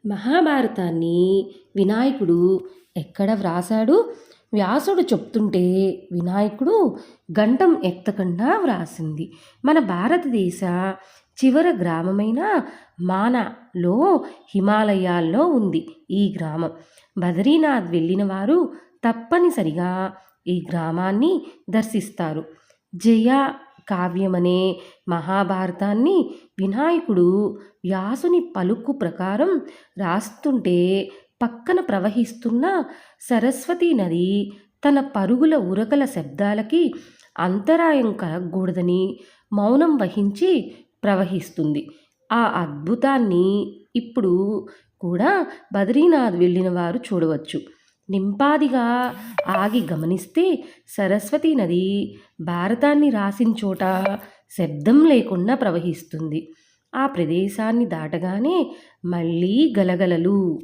మహాభారతాన్ని వినాయకుడు ఎక్కడ వ్రాసాడు? వ్యాసుడు చెప్తుంటే వినాయకుడు గంటం ఎత్తకుండా వ్రాసింది. మన భారతదేశ చివర గ్రామమైన మానాలో హిమాలయాల్లో ఉంది ఈ గ్రామం. బద్రీనాథ్ వెళ్ళిన వారు తప్పనిసరిగా ఈ గ్రామాన్ని దర్శిస్తారు. జయ కావ్యమనే మహాభారతాన్ని వినాయకుడు వ్యాసుని పలుకు ప్రకారం రాస్తుంటే పక్కన ప్రవహిస్తున్న సరస్వతీ నది తన పరుగుల ఉరకల శబ్దాలకి అంతరాయం కలగకూడదని మౌనం వహించి ప్రవహిస్తుంది. ఆ అద్భుతాన్ని ఇప్పుడు కూడా బద్రీనాథ్ వెళ్ళిన వారు చూడవచ్చు. నింపాదిగా ఆగి గమనిస్తే సరస్వతీ నది భారతాన్ని రాసిన చోట శబ్దం లేకుండా ప్రవహిస్తుంది. ఆ ప్రదేశాన్ని దాటగానే మళ్ళీ గలగలలు.